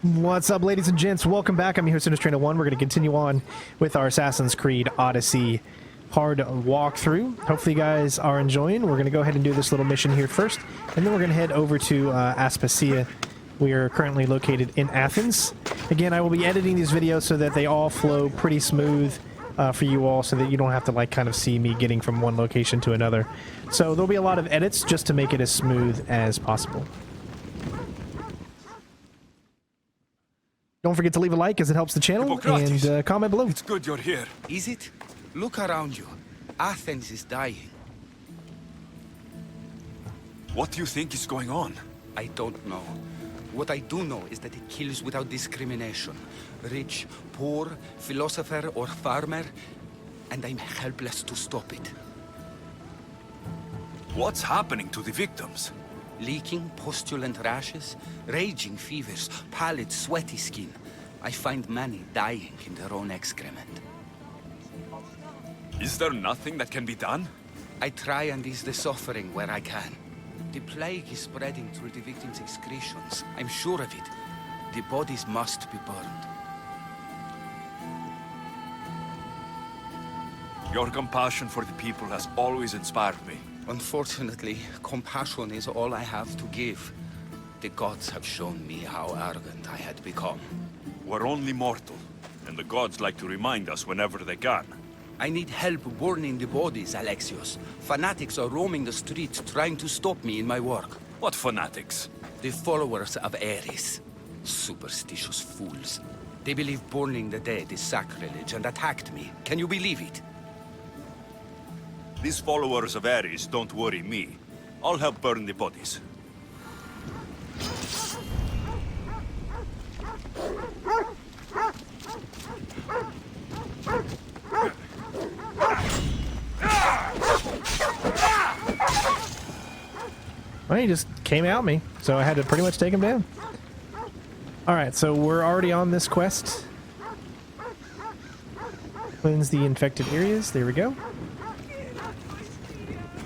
What's up, ladies and gents? Welcome back. I'm your host, Trainer 1. We're going to continue on with our Assassin's Creed Odyssey hard walkthrough. Hopefully you guys are enjoying. We're going to go ahead and do this little mission here first, and then we're going to head over to Aspasia. We are currently located in Athens. Again, I will be editing these videos so that they all flow pretty smooth for you all, so that you don't have to kind of see me getting from one location to another. So there'll be a lot of edits just to make it as smooth as possible. Don't forget to leave a like as it helps the channel, and comment below. It's good you're here. Is it? Look around you. Athens is dying. What do you think is going on? I don't know. What I do know is that it kills without discrimination. Rich, poor, philosopher or farmer, and I'm helpless to stop it. What's happening to the victims? Leaking, postulant rashes, raging fevers, pallid, sweaty skin. I find many dying in their own excrement. Is there nothing that can be done? I try and ease the suffering where I can. The plague is spreading through the victims' excretions. I'm sure of it. The bodies must be burned. Your compassion for the people has always inspired me. Unfortunately, compassion is all I have to give. The gods have shown me how arrogant I had become. We're only mortal, and the gods like to remind us whenever they can. I need help burning the bodies, Alexios. Fanatics are roaming the streets trying to stop me in my work. What fanatics? The followers of Ares. Superstitious fools. They believe burning the dead is sacrilege and attacked me. Can you believe it? These followers of Ares don't worry me. I'll help burn the bodies. Well, he just came at me, so I had to pretty much take him down. Alright, so we're already on this quest. Cleanse the infected areas. There we go.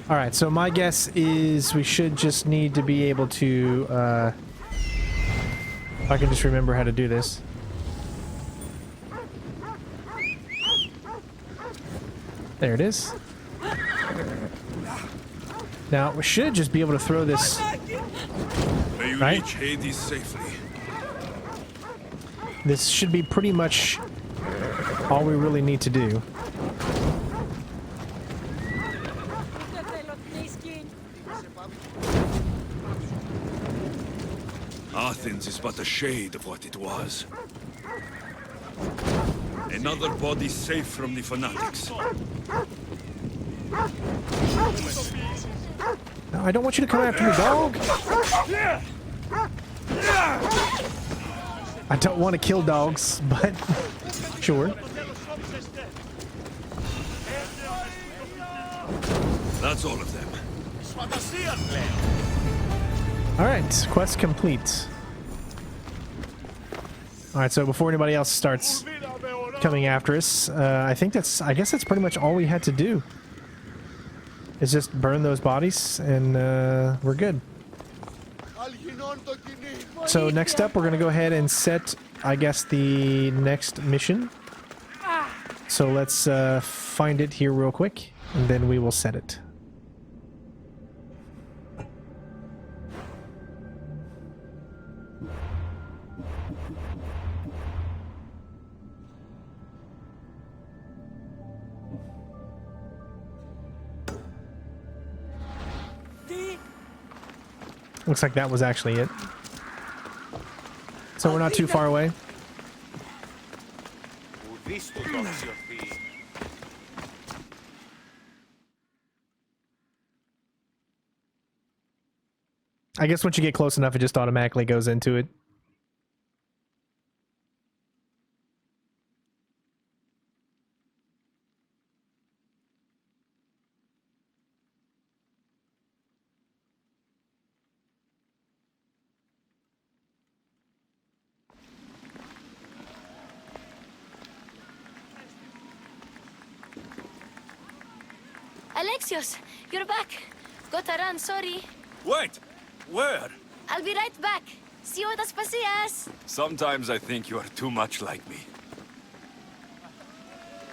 Alright, so my guess is we should just need to be able to, if I can just remember how to do this. There it is. Now, we should just be able to throw this, May you right? reach Hades safely. This should be pretty much all we really need to do. Athens is but a shade of what it was. Another body safe from the fanatics. No, I don't want you to come after me, dog! I don't want to kill dogs, but sure. That's all of them. Alright, quest complete. Alright, so before anybody else starts coming after us, I guess that's pretty much all we had to do. Is just burn those bodies, and we're good. So next up, we're going to go ahead and set, I guess, the next mission. So let's find it here real quick, and then we will set it. Looks like that was actually it. So we're not too far away. I guess once you get close enough, it just automatically goes into it. Alexios, you're back. Got to run, sorry. Wait! Where? I'll be right back. See you at Aspasias! Sometimes I think you are too much like me.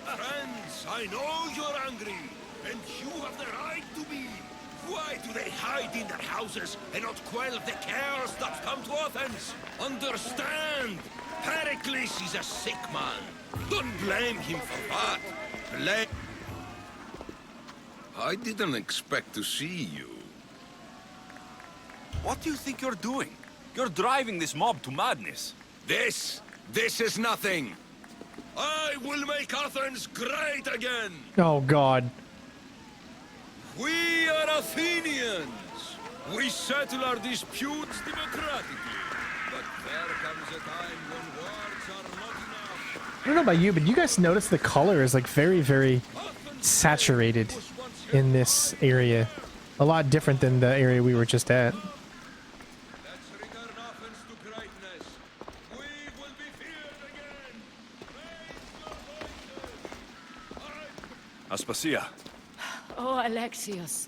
Friends, I know you're angry, and you have the right to be. Why do they hide in their houses and not quell the chaos that's come to Athens? Understand! Pericles is a sick man. Don't blame him for that. Blame... I didn't expect to see you. What do you think you're doing? You're driving this mob to madness. This is nothing. I will make Athens great again. Oh, God. We are Athenians. We settle our disputes democratically. But there comes a time when words are not enough. I don't know about you, but you guys notice the color is like very, very saturated in this area. A lot different than the area we were just at. Let's return Athens to greatness. We will be feared again. Raise your voices. Aspasia, Oh, Alexios.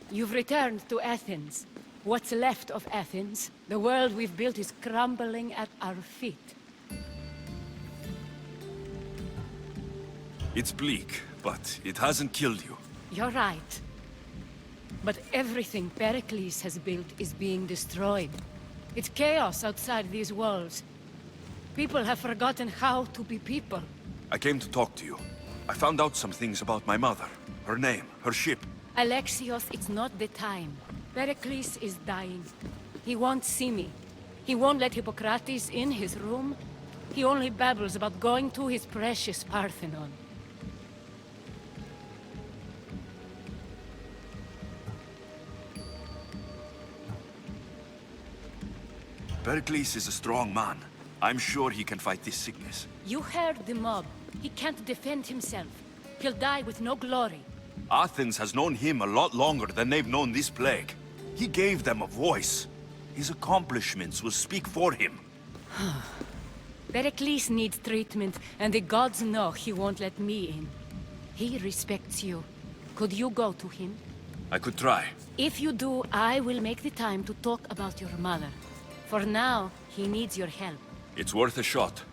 You've returned to Athens. What's left of Athens? The world we've built is crumbling at our feet. it's bleak, but it hasn't killed you. You're right. But everything Pericles has built is being destroyed. It's chaos outside these walls. People have forgotten how to be people. I came to talk to you. I found out some things about my mother. Her name, her ship. Alexios, it's not the time. Pericles is dying. He won't see me. He won't let Hippocrates in his room. He only babbles about going to his precious Parthenon. Pericles is a strong man. I'm sure he can fight this sickness. You heard the mob. He can't defend himself. He'll die with no glory. Athens has known him a lot longer than they've known this plague. He gave them a voice. His accomplishments will speak for him. Pericles needs treatment, and the gods know he won't let me in. He respects you. Could you go to him? I could try. If you do, I will make the time to talk about your mother. For now, he needs your help. It's worth a shot.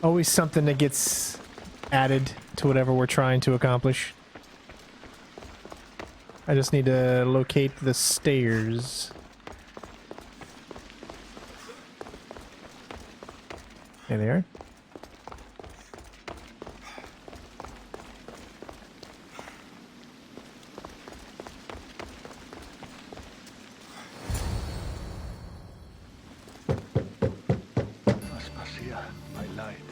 Always something that gets added to whatever we're trying to accomplish. I just need to locate the stairs. There they are. Aspasia, I lied.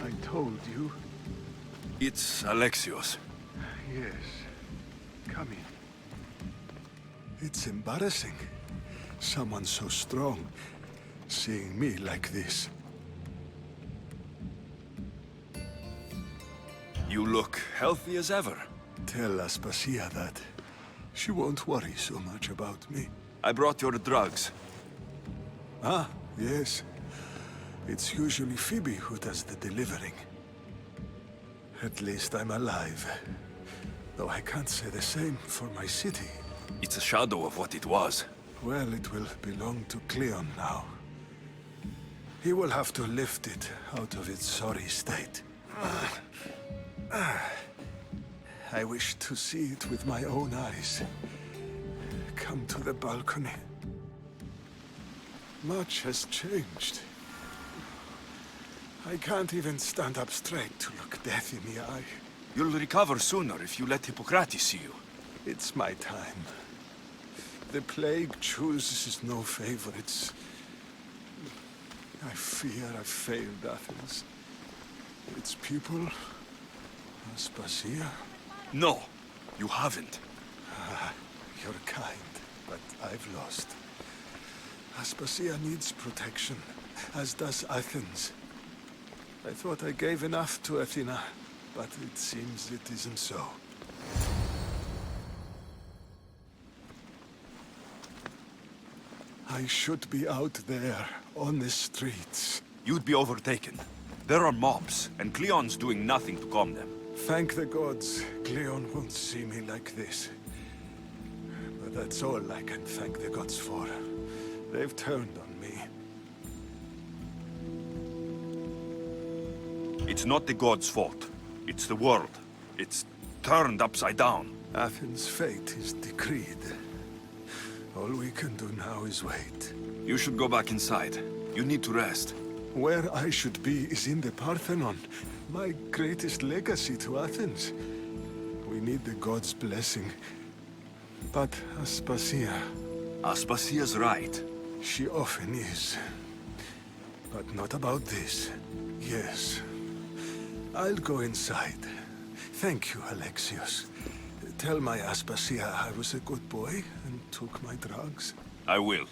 I told you. It's Alexios. Yes. Come in. It's embarrassing. Someone so strong seeing me like this. You look healthy as ever. Tell Aspasia that. She won't worry so much about me. I brought your drugs. Ah, yes. It's usually Phoebe who does the delivering. At least I'm alive. Though I can't say the same for my city. It's a shadow of what it was. Well, it will belong to Cleon now. He will have to lift it out of its sorry state. I wish to see it with my own eyes. Come to the balcony. Much has changed. I can't even stand up straight to look death in the eye. You'll recover sooner if you let Hippocrates see you. It's my time. The plague chooses no favorites. I fear I've failed Athens. Its people? Aspasia? No, you haven't. You're kind, but I've lost. Aspasia needs protection, as does Athens. I thought I gave enough to Athena, but it seems it isn't so. I should be out there, on the streets. You'd be overtaken. There are mobs, and Cleon's doing nothing to calm them. Thank the gods, Cleon won't see me like this. But That's all I can thank the gods for. They've turned on me. It's not the gods' fault. It's the world. It's turned upside down. Athens' fate is decreed. All we can do now is wait. You should go back inside. You need to rest. Where I should be is in the Parthenon, my greatest legacy to Athens. We need the gods' blessing. But Aspasia... Aspasia's right. She often is. But not about this. Yes. I'll go inside. Thank you, Alexios. Tell my Aspasia I was a good boy and took my drugs. I will.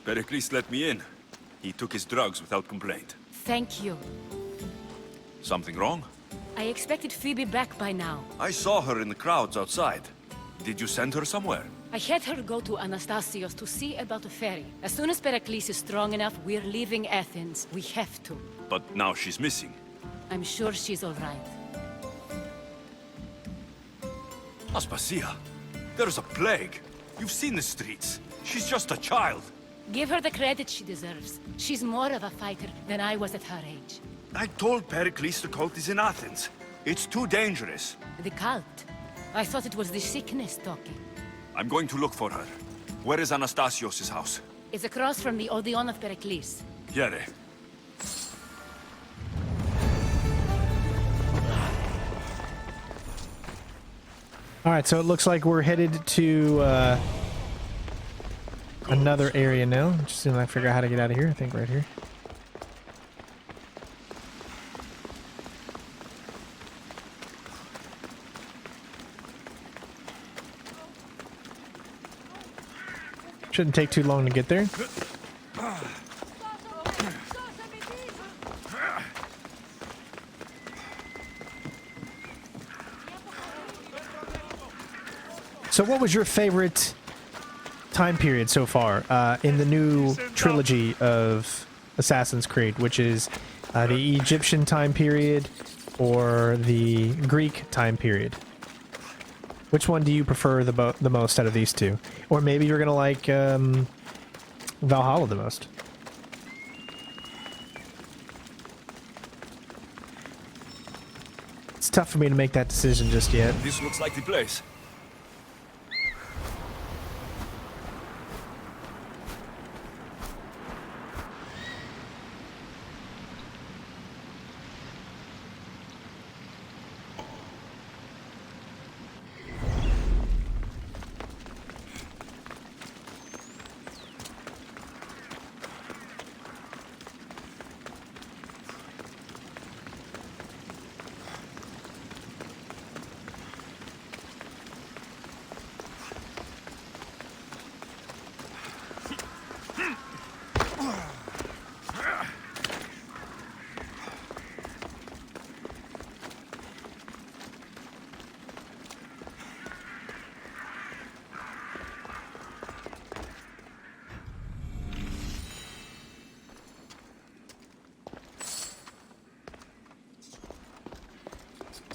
Pericles let me in. He took his drugs without complaint. Thank you. Something wrong? I expected Phoebe back by now. I saw her in the crowds outside. Did you send her somewhere? I had her go to Anastasios to see about a ferry. As soon as Pericles is strong enough, we're leaving Athens. We have to. But now she's missing. I'm sure she's all right. Aspasia, there's a plague. You've seen the streets. She's just a child. Give her the credit she deserves. She's more of a fighter than I was at her age. I told Pericles the cult is in Athens. It's too dangerous. The cult? I thought it was the sickness talking. I'm going to look for her. Where is Anastasios' house? It's across from the Odeon of Pericles. Here. Alright, so it looks like we're headed to another area now. Just seeing if I figure out how to get out of here. I think right here. Shouldn't take too long to get there. So what was your favorite time period so far in the new trilogy of Assassin's Creed, which is the Egyptian time period or the Greek time period? Which one do you prefer the most out of these two? Or maybe you're gonna like Valhalla the most. It's tough for me to make that decision just yet. This looks like the place.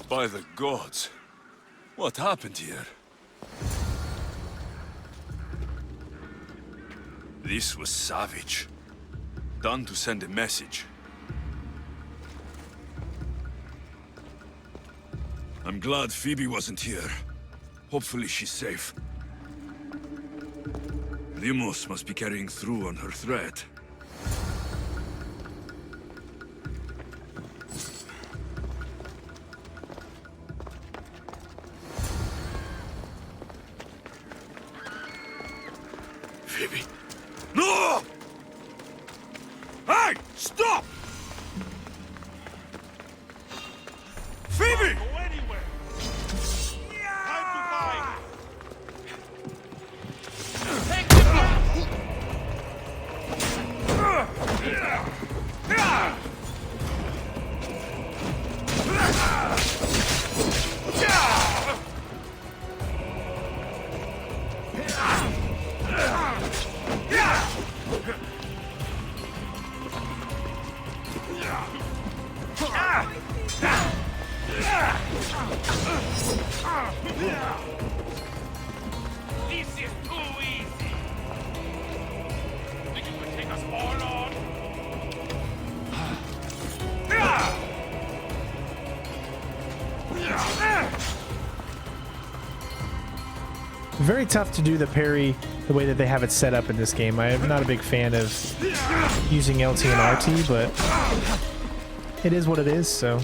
By the gods, what happened here? This was savage. Done to send a message. I'm glad Phoebe wasn't here. Hopefully she's safe. Limos must be carrying through on her threat. Phoebe. No! Hey! Stop! Phoebe! Go anywhere! Time to fight! Very tough to do the parry the way that they have it set up in this game. I'm not a big fan of using LT and RT, but it is what it is, so.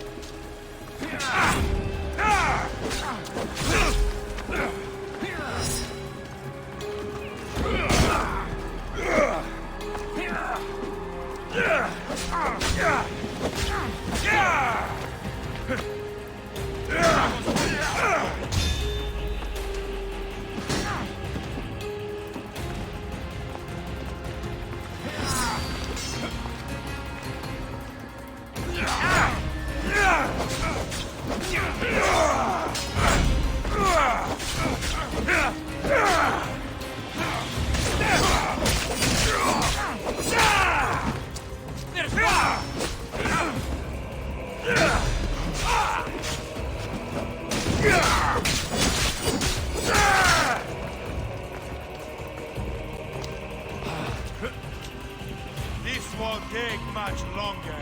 This won't take much longer.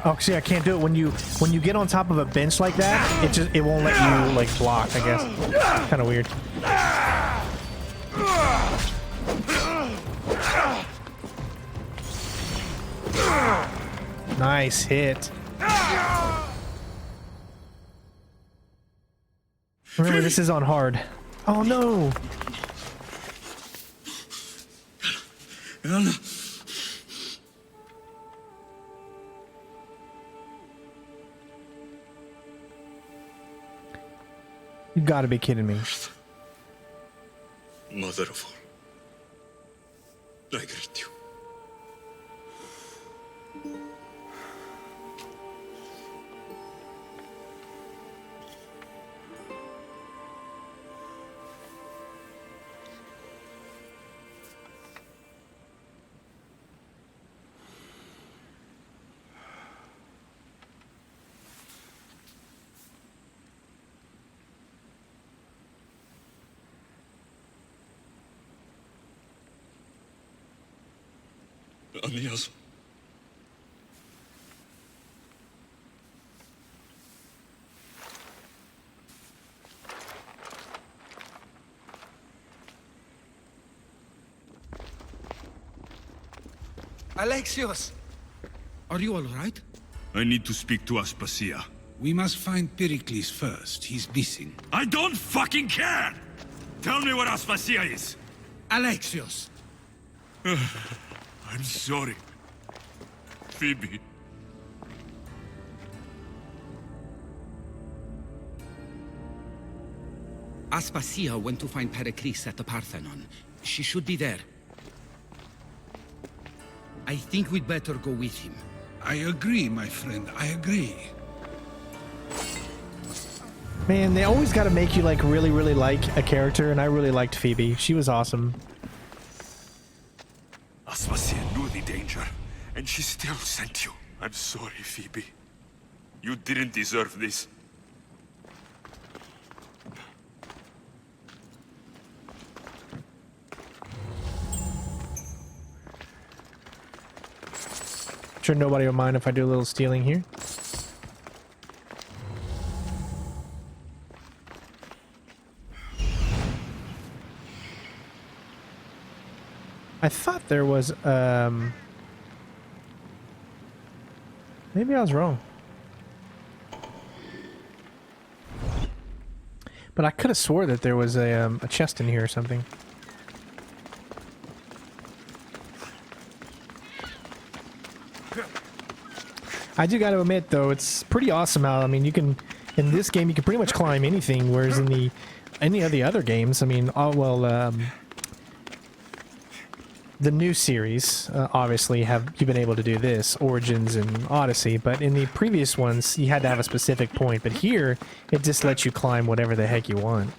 Oh, see, I can't do it when you get on top of a bench like that. It won't let you like block. I guess kind of weird. Nice hit. Remember, this is on hard. Oh no! You gotta be kidding me. Mother of all, I greet you. Liaisons. Alexios! Are you all right? I need to speak to Aspasia. We must find Pericles first. He's missing. I don't fucking care! Tell me where Aspasia is! Alexios! I'm sorry. Phoebe. Aspasia went to find Pericles at the Parthenon. She should be there. I think we'd better go with him. I agree, my friend. I agree. Man, they always got to make you like really, really like a character, and I really liked Phoebe. She was awesome. Aspasia knew the danger, and she still sent you. I'm sorry, Phoebe. You didn't deserve this. Sure nobody will mind if I do a little stealing here. I thought there was, maybe I was wrong. But I could have swore that there was a chest in here or something. I do got to admit, though, it's pretty awesome how, I mean, you can, in this game, you can pretty much climb anything, whereas in any of the other games, I mean, the new series, obviously, you've been able to do this, Origins and Odyssey, but in the previous ones, you had to have a specific point, but here, it just lets you climb whatever the heck you want.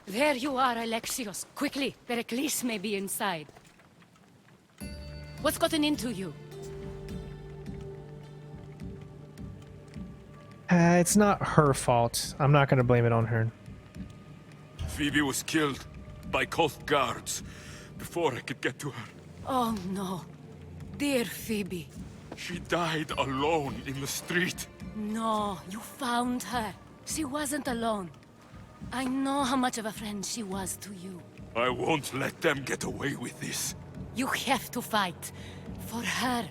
There you are, Alexios. Quickly, Pericles may be inside. What's gotten into you? It's not her fault. I'm not going to blame it on her. Phoebe was killed by Coast guards before I could get to her. Oh no. Dear Phoebe. She died alone in the street. No, you found her. She wasn't alone. I know how much of a friend she was to you. I won't let them get away with this. You have to fight. For her.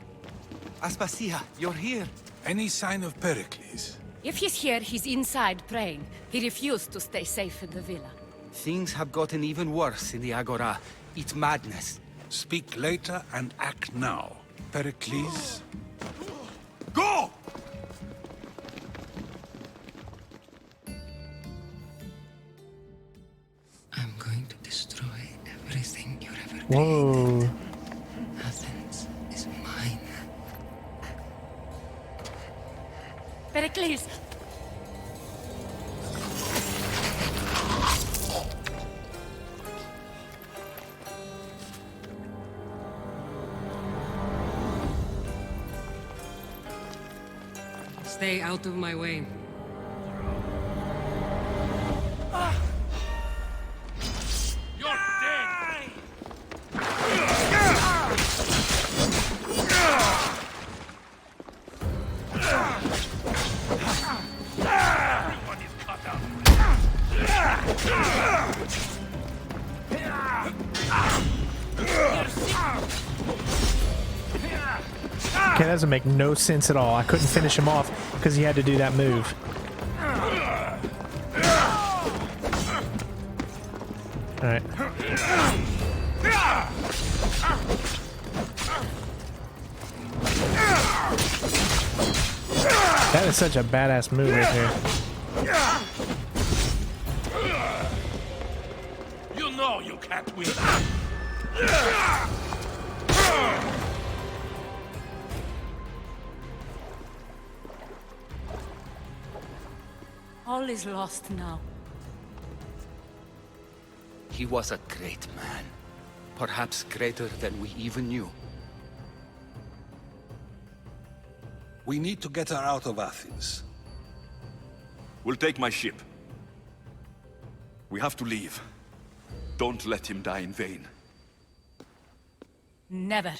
Aspasia, you're here. Any sign of Pericles? If he's here, he's inside praying. He refused to stay safe in the villa. Things have gotten even worse in the Agora. It's madness. Speak later and act now. Pericles? Go! I'm going to destroy everything you've ever Whoa. created. Athens is mine. Pericles! Stay out of my way. You're dead! Everyone is cut out. Okay, that doesn't make no sense at all. I couldn't finish him off because he had to do that move. Alright. That is such a badass move right there. You know you can't win. All is lost now. He was a great man. Perhaps greater than we even knew. We need to get her out of Athens. We'll take my ship. We have to leave. Don't let him die in vain. Never.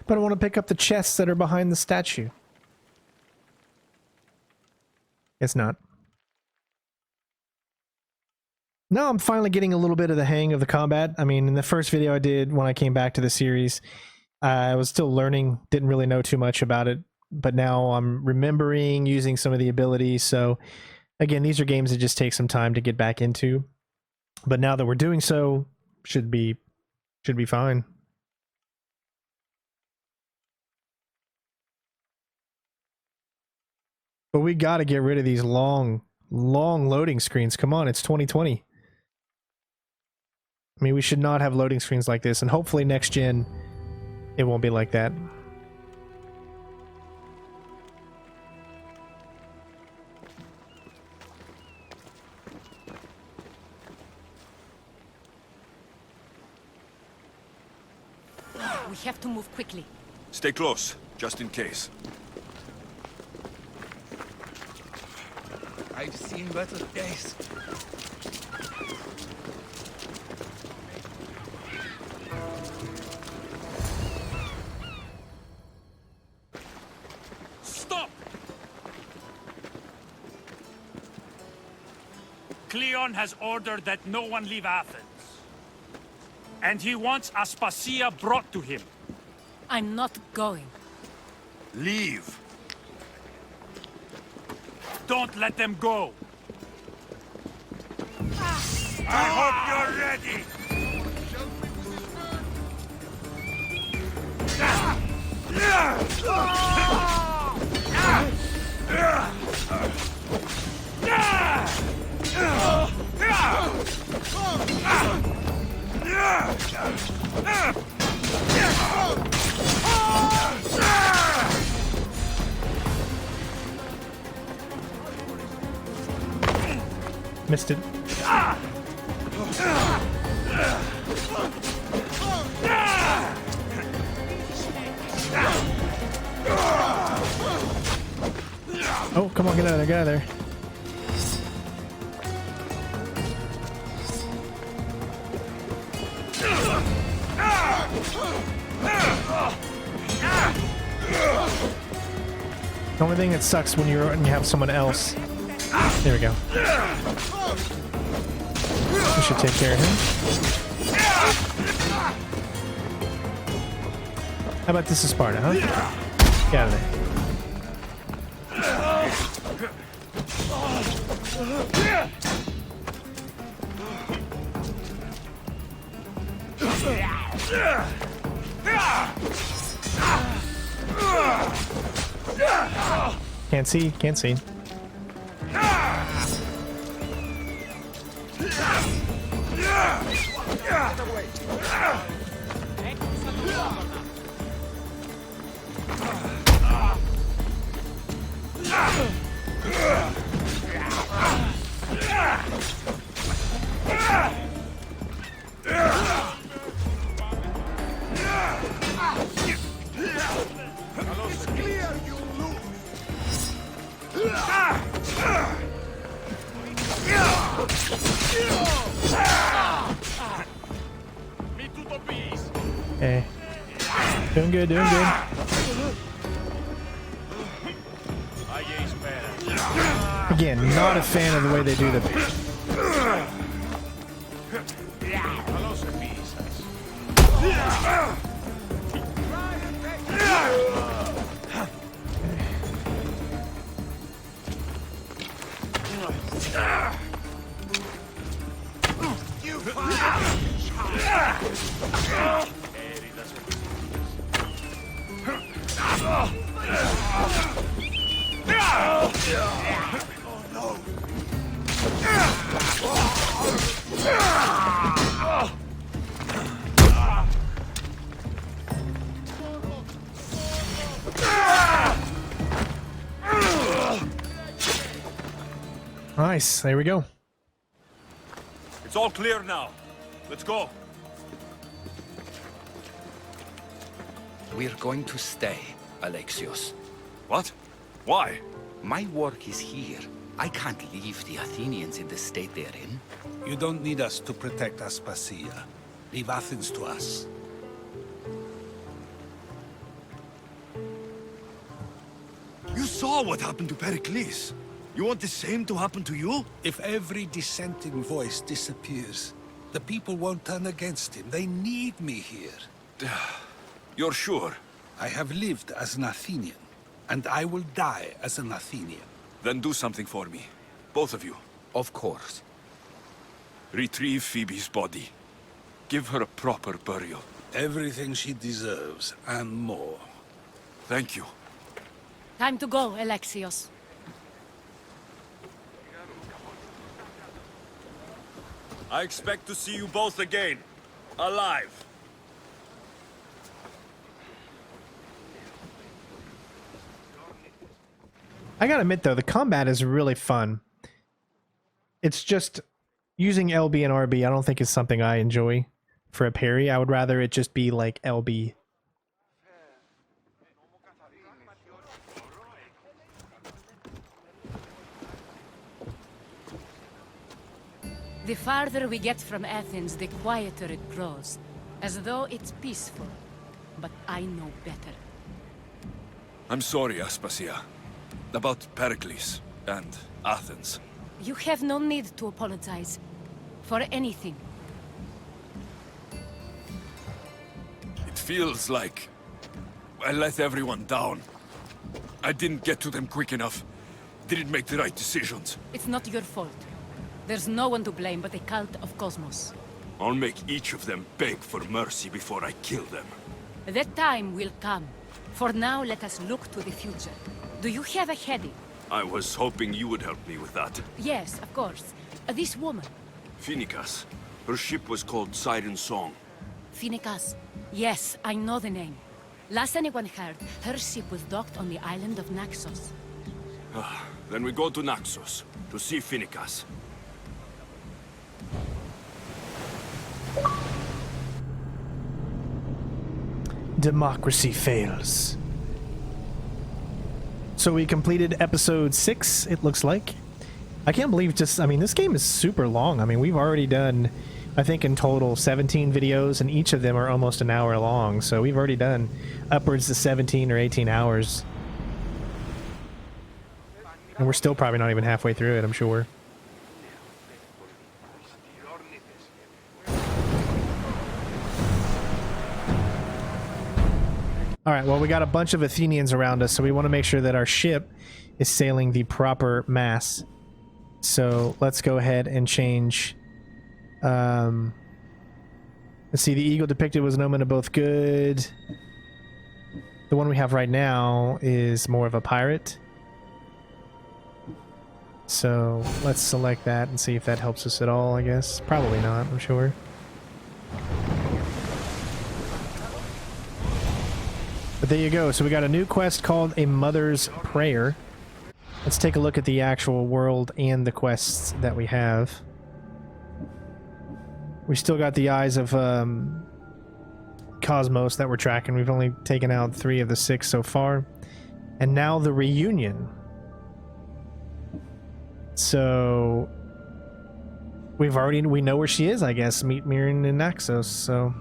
But I want to pick up the chests that are behind the statue. It's not. No, I'm finally getting a little bit of the hang of the combat. I mean, in the first video I did when I came back to the series, I was still learning, didn't really know too much about it. But now I'm remembering using some of the abilities. So again, these are games that just take some time to get back into. But now that we're doing so, should be fine. But we got to get rid of these long loading screens. Come on, it's 2020. I mean, we should not have loading screens like this, and hopefully next gen, it won't be like that. We have to move quickly. Stay close, just in case. I've seen better days. Stop! Cleon has ordered that no one leave Athens. And he wants Aspasia brought to him. I'm not going. Leave! Don't let them go! I hope you're ready! Missed it. Oh, come on, get out of there, get out of there. The only thing that sucks when you have someone else. There we go. We should take care of him. How about this is Sparta, huh? Get out of there. Can't see, can't see. Hey. Doing good, doing good. Again, not a fan of the way they do the... Nice, there we go. It's all clear now. Let's go. We're going to stay, Alexios. What? Why? My work is here. I can't leave the Athenians in the state they're in. You don't need us to protect Aspasia. Leave Athens to us. You saw what happened to Pericles. You want the same to happen to you? If every dissenting voice disappears, the people won't turn against him. They need me here. You're sure? I have lived as an Athenian, and I will die as an Athenian. Then do something for me. Both of you. Of course. Retrieve Phoebe's body. Give her a proper burial. Everything she deserves, and more. Thank you. Time to go, Alexios. I expect to see you both again. Alive. I gotta admit though, the combat is really fun. It's just using LB and RB I don't think is something I enjoy for a parry. I would rather it just be like LB. The farther we get from Athens, the quieter it grows. As though it's peaceful. But I know better. I'm sorry, Aspasia. About Pericles and Athens. You have no need to apologize. For anything. It feels like I let everyone down. I didn't get to them quick enough. Didn't make the right decisions. It's not your fault. There's no one to blame but the cult of Cosmos. I'll make each of them beg for mercy before I kill them. That time will come. For now, let us look to the future. Do you have a heading? I was hoping you would help me with that. Yes, of course. This woman. Phoenicas. Her ship was called Siren Song. Phoenicas. Yes, I know the name. Last anyone heard, her ship was docked on the island of Naxos. Then we go to Naxos to see Phoenicas. democracy fails. So we completed episode 6, it looks like. I can't believe just, I mean, this game is super long. I mean, we've already done, I think in total, 17 videos, and each of them are almost an hour long. So we've already done upwards to 17 or 18 hours. And we're still probably not even halfway through it, I'm sure. Alright, well, we got a bunch of Athenians around us, so we want to make sure that our ship is sailing the proper mass. So let's go ahead and change. Let's see, the eagle depicted was an omen of both good. The one we have right now is more of a pirate. So let's select that and see if that helps us at all, I guess. Probably not, I'm sure. But there you go. So we got a new quest called A Mother's Prayer. Let's take a look at the actual world and the quests that we have. We still got the eyes of Cosmos that we're tracking. We've only taken out 3 of the 6 so far. And now the reunion. So we know where she is, I guess. Meet Mirren and Naxos, so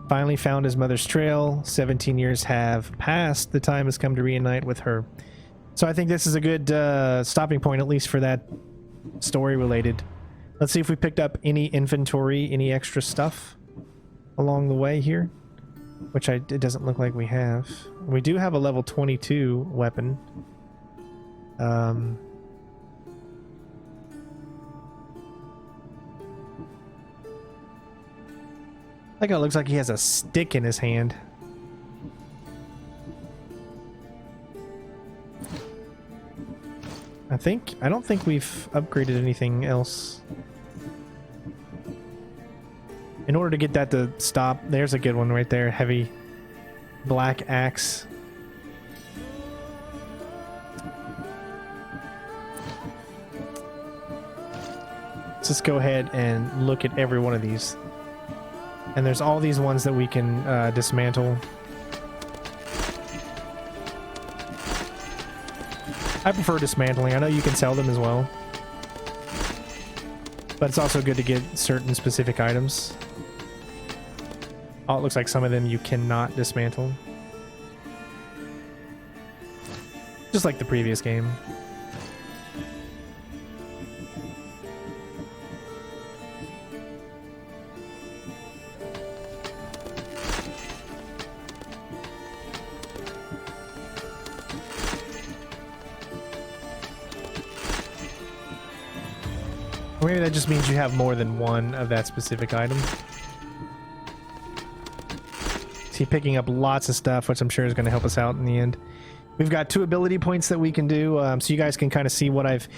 finally found his mother's trail. 17 years have passed. The time has come to reunite with her. So I think this is a good stopping point, at least for that story related. Let's see if we picked up any inventory, any extra stuff along the way here, which it doesn't look like we have. We do have a level 22 weapon. Like it looks like he has a stick in his hand. I don't think we've upgraded anything else. In order to get that to stop, there's a good one right there. Heavy black axe. Let's just go ahead and look at every one of these. And there's all these ones that we can dismantle. I prefer dismantling. I know you can sell them as well. But it's also good to get certain specific items. Oh, it looks like some of them you cannot dismantle. Just like the previous game. Or maybe that just means you have more than one of that specific item. See, picking up lots of stuff, which I'm sure is going to help us out in the end. We've got 2 ability points that we can do, so you guys can kind of see what I've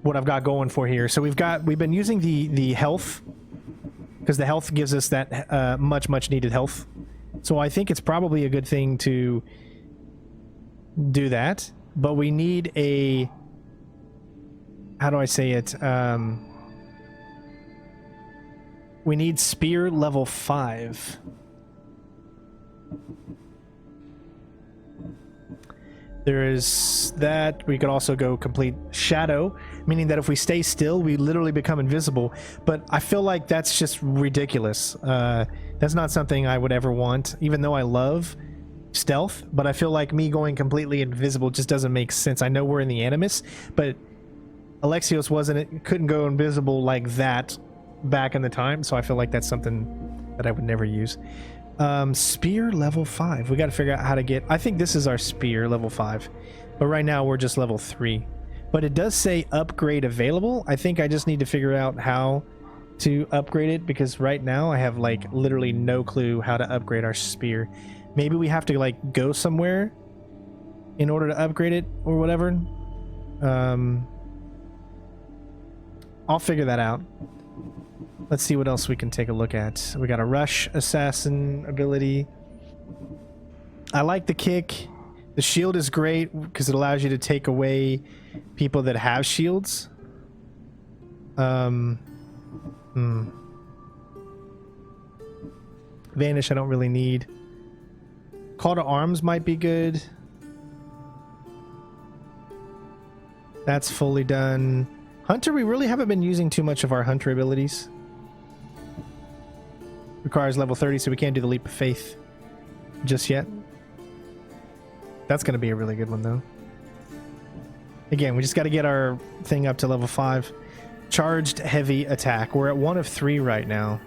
got going for here. So we've been using the health, because the health gives us that much needed health. So I think it's probably a good thing to do that, but we need a, how do I say it? We need spear level 5. There is that. We could also go complete shadow, meaning that if we stay still, we literally become invisible. But I feel like that's just ridiculous. That's not something I would ever want, even though I love stealth. But I feel like me going completely invisible just doesn't make sense. I know we're in the Animus, but Alexios couldn't go invisible like that back in the time, so I feel like that's something that I would never use. Spear level 5. We got to figure out how to get... I think this is our spear level 5, but right now we're just level 3. But it does say upgrade available. I think I just need to figure out how to upgrade it, because right now I have like literally no clue how to upgrade our spear. Maybe we have to like go somewhere in order to upgrade it or whatever. I'll figure that out. Let's see what else we can take a look at. We got a rush assassin ability. I like the kick. The shield is great because it allows you to take away people that have shields. Vanish I don't really need. Call to Arms might be good. That's fully done. Hunter, we really haven't been using too much of our Hunter abilities. Requires level 30, so we can't do the Leap of Faith just yet. That's going to be a really good one, though. Again, we just got to get our thing up to level 5. Charged Heavy Attack. We're at 1 of 3 right now.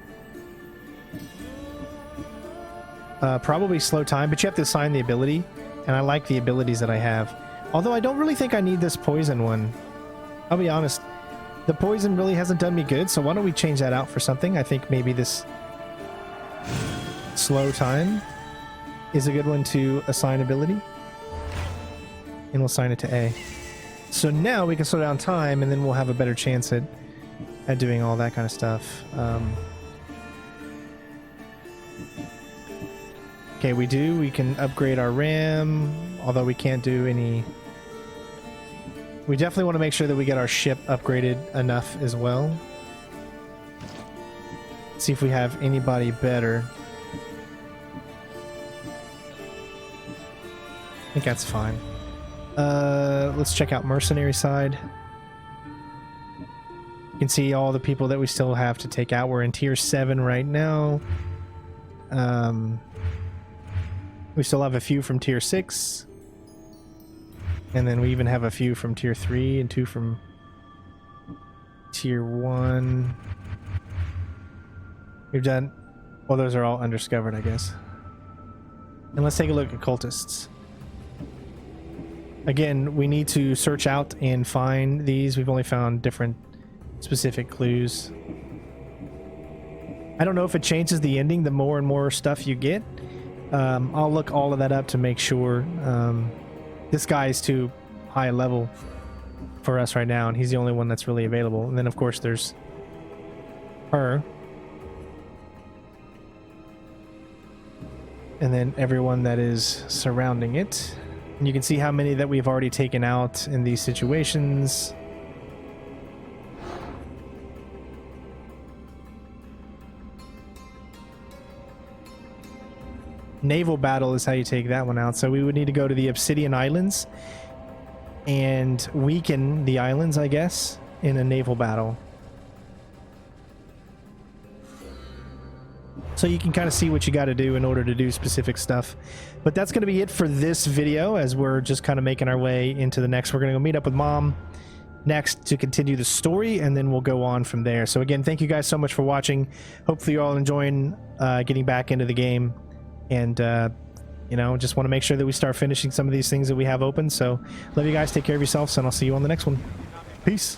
Probably Slow Time, but you have to assign the ability, and I like the abilities that I have. Although I don't really think I need this Poison one. I'll be honest. The Poison really hasn't done me good, so why don't we change that out for something? I think maybe this Slow Time is a good one to assign ability. And we'll assign it to A. So now we can slow down time, and then we'll have a better chance at doing all that kind of stuff. Okay, we can upgrade our RAM, although we can't do any... We definitely want to make sure that we get our ship upgraded enough as well. See if we have anybody better. I think that's fine. Let's check out Mercenary side. You can see all the people that we still have to take out. We're in tier 7 right now. We still have a few from tier 6. And then we even have a few from tier 3 and 2 from tier 1. We've done... Well, those are all undiscovered, I guess. And let's take a look at cultists. Again, we need to search out and find these. We've only found different specific clues. I don't know if it changes the ending the more and more stuff you get. I'll look all of that up to make sure. This guy is too high level for us right now, and he's the only one that's really available. And then, of course, there's her. And then everyone that is surrounding it. And you can see how many that we've already taken out in these situations. Naval battle is how you take that one out. So we would need to go to the Obsidian Islands and weaken the islands, I guess, in a naval battle. So you can kind of see what you got to do in order to do specific stuff. But that's going to be it for this video, as we're just kind of making our way into the next. We're going to go meet up with Mom next to continue the story, and then we'll go on from there. So again, thank you guys so much for watching. Hopefully you're all enjoying getting back into the game. And, you know, just want to make sure that we start finishing some of these things that we have open. So love you guys. Take care of yourselves, and I'll see you on the next one. Peace.